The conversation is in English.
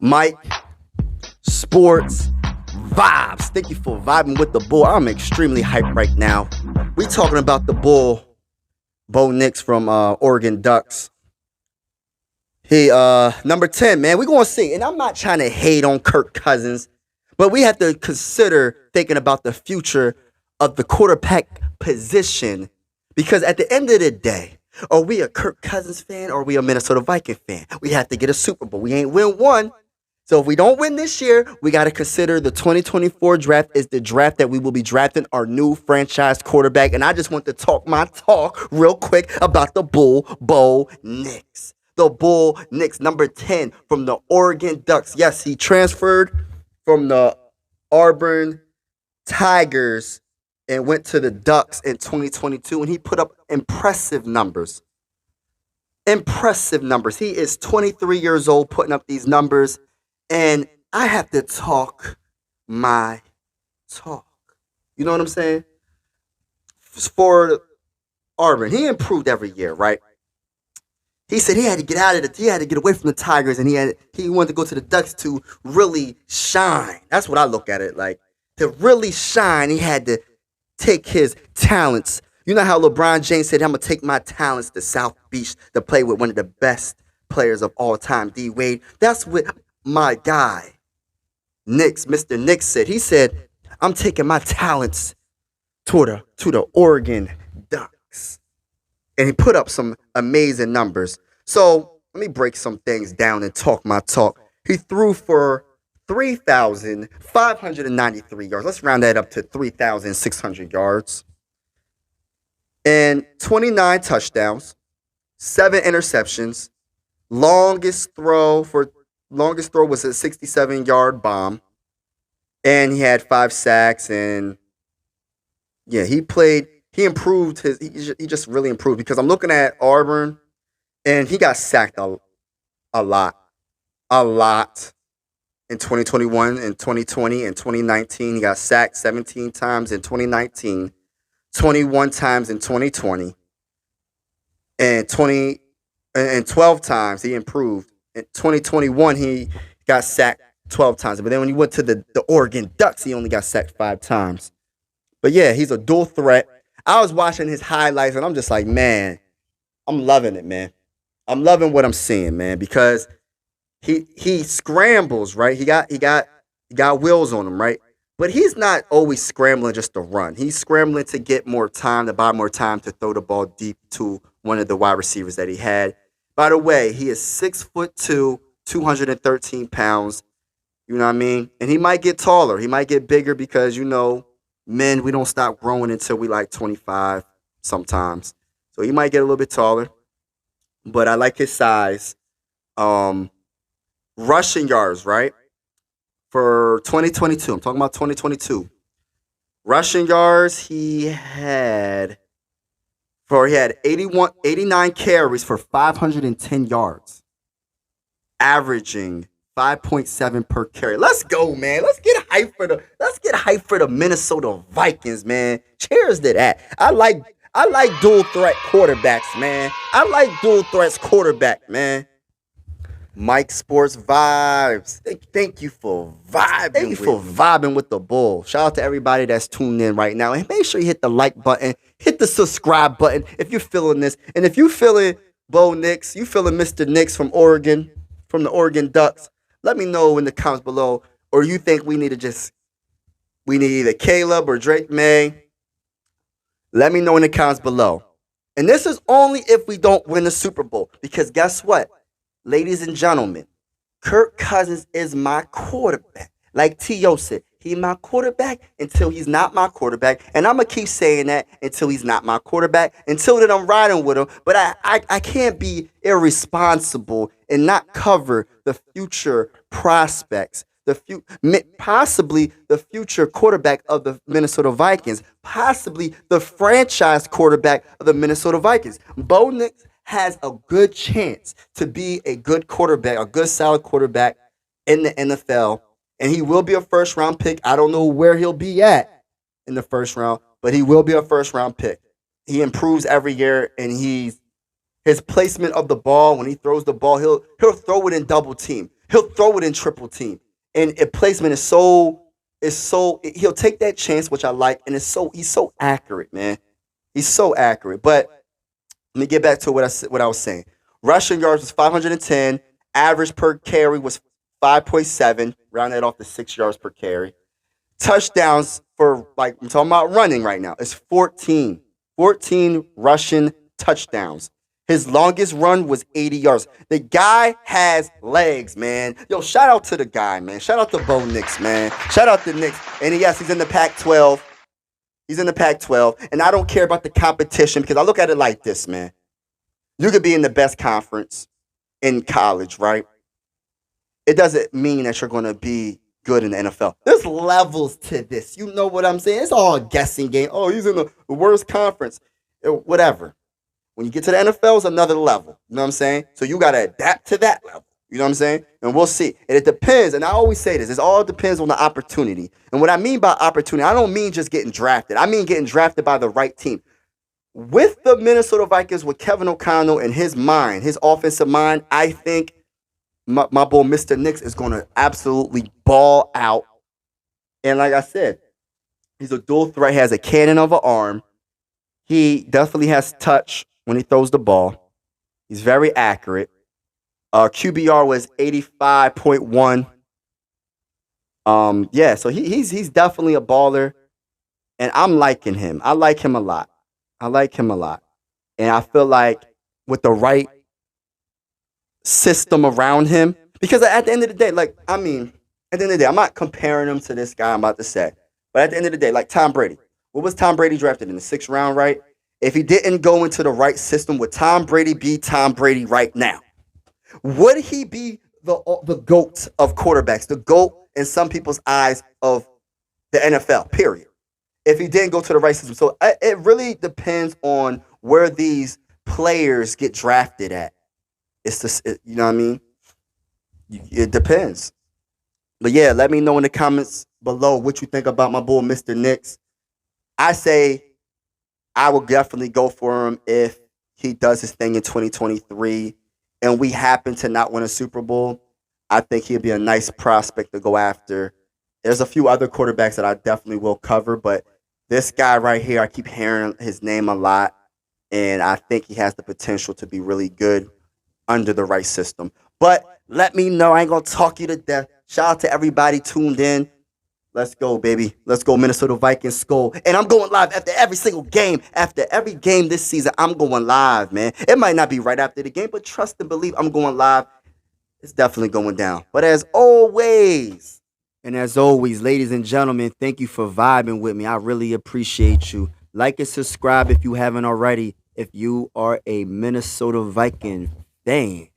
Mike, sports, vibes. Thank you for vibing with the bull. I'm extremely hyped right now. We talking about the bull, Bo Nix from Oregon Ducks. He number 10, man. We're gonna see. And I'm not trying to hate on Kirk Cousins, but we have to consider thinking about the future of the quarterback position. Because at the end of the day, are we a Kirk Cousins fan or are we a Minnesota Viking fan? We have to get a Super Bowl. We ain't win one. So if we don't win this year, we got to consider the 2024 draft is the draft that we will be drafting our new franchise quarterback. And I just want to talk my talk real quick about the Bull, Bo Nix. The Bull Nix, number 10 from the Oregon Ducks. Yes, he transferred from the Auburn Tigers and went to the Ducks in 2022, and he put up impressive numbers. Impressive numbers. He is 23 years old putting up these numbers, and I have to talk my talk. You know what I'm saying? For Auburn, he improved every year, right? He said he had to get out of he had to get away from the Tigers, and he wanted to go to the Ducks to really shine. That's what I look at it like. To really shine, he had to take his talents. You know how LeBron James said, I'm going to take my talents to South Beach to play with one of the best players of all time, D. Wade. That's what my guy, Mr. Nix said. He said, I'm taking my talents to the Oregon Ducks. And he put up some amazing numbers. So let me break some things down and talk my talk. He threw for 3,593 yards. Let's round that up to 3,600 yards. And 29 touchdowns, 7 interceptions. Longest throw was a 67-yard bomb. And he had 5 sacks. And yeah, he improved he just really improved, because I'm looking at Auburn and he got sacked a lot. In 2021 and 2020 and 2019, he got sacked 17 times in 2019, 21 times in 2020, and 12 times he improved. In 2021, he got sacked 12 times. But then when he went to the Oregon Ducks, he only got sacked 5 times. But yeah, he's a dual threat. I was watching his highlights and I'm just like, man, I'm loving it, man. I'm loving what I'm seeing, man, because he scrambles, right? He got wheels on him, right? But he's not always scrambling just to run. He's scrambling to get more time, to buy more time to throw the ball deep to one of the wide receivers that he had. By the way, he is 6'2", 213 pounds. You know what I mean? And he might get taller. He might get bigger because, men, we don't stop growing until we like 25 sometimes. So he might get a little bit taller. But I like his size. Rushing yards, right? For 2022. I'm talking about 2022. Rushing yards, he had 89 carries for 510 yards. Averaging 5.7 per carry. Let's go, man. Let's get hyped for the Minnesota Vikings, man. Cheers to that. I like dual threat quarterbacks, man. I like dual threats quarterback, man. Mike Sports Vibes. Thank you for vibing. Thank you for vibing with the bull. Shout out to everybody that's tuned in right now. And make sure you hit the like button, hit the subscribe button if you're feeling this. And if you're feeling Bo Nix, you feeling Mr. Nix from Oregon, from the Oregon Ducks, let me know in the comments below. Or you think we need either Caleb or Drake May. Let me know in the comments below. And this is only if we don't win the Super Bowl. Because guess what? Ladies and gentlemen, Kirk Cousins is my quarterback. Like T.O. said, he's my quarterback until he's not my quarterback. And I'm going to keep saying that until he's not my quarterback. Until then, I'm riding with him. But I can't be irresponsible and not cover the future prospects, possibly the future quarterback of the Minnesota Vikings, possibly the franchise quarterback of the Minnesota Vikings. Bo Nix has a good chance to be a good quarterback, a good solid quarterback in the NFL. And he will be a first-round pick. I don't know where he'll be at in the first round, but he will be a first-round pick. He improves every year, and his placement of the ball, when he throws the ball, he'll throw it in double team. He'll throw it in triple team, and placement is so he'll take that chance, which I like, and he's so accurate, man. He's so accurate. But let me get back to what I was saying. Rushing yards was 510. Average per carry was 5.7. Round that off to 6 yards per carry. Touchdowns for, like, I'm talking about running right now, is 14. 14 rushing touchdowns. His longest run was 80 yards. The guy has legs, man. Yo, shout out to the guy, man. Shout out to Bo Nix, man. Shout out to Nix. And yes, he's in the Pac-12. He's in the Pac-12. And I don't care about the competition because I look at it like this, man. You could be in the best conference in college, right? It doesn't mean that you're going to be good in the NFL. There's levels to this. You know what I'm saying? It's all a guessing game. Oh, he's in the worst conference. Whatever. When you get to the NFL, it's another level. You know what I'm saying? So you got to adapt to that level. You know what I'm saying? And we'll see. And it depends. And I always say this. It all depends on the opportunity. And what I mean by opportunity, I don't mean just getting drafted. I mean getting drafted by the right team. With the Minnesota Vikings, with Kevin O'Connell and his mind, his offensive mind, I think my boy Mr. Nix is going to absolutely ball out. And like I said, he's a dual threat. He has a cannon of an arm. He definitely has touch when he throws the ball. He's very accurate. QBR was 85.1. Yeah, so he's definitely a baller, and I'm liking him. I like him a lot. And I feel like with the right system around him, because at the end of the day, I'm not comparing him to this guy I'm about to say, but at the end of the day, like Tom Brady. What was Tom Brady drafted in the 6th round, right? If he didn't go into the right system, would Tom Brady be Tom Brady right now? Would he be the GOAT of quarterbacks, the GOAT in some people's eyes of the NFL, period, if he didn't go to the right system? So it really depends on where these players get drafted at. You know what I mean? It depends. But yeah, let me know in the comments below what you think about my boy, Mr. Nix. I say I will definitely go for him if he does his thing in 2023 and we happen to not win a Super Bowl. I think he'll be a nice prospect to go after. There's a few other quarterbacks that I definitely will cover, but this guy right here, I keep hearing his name a lot, and I think he has the potential to be really good under the right system. But let me know. I ain't going to talk you to death. Shout out to everybody tuned in. Let's go, baby. Let's go, Minnesota Vikings skull. And I'm going live after every single game. After every game this season, I'm going live, man. It might not be right after the game, but trust and believe I'm going live. It's definitely going down. But as always, ladies and gentlemen, thank you for vibing with me. I really appreciate you. Like and subscribe if you haven't already. If you are a Minnesota Viking fan.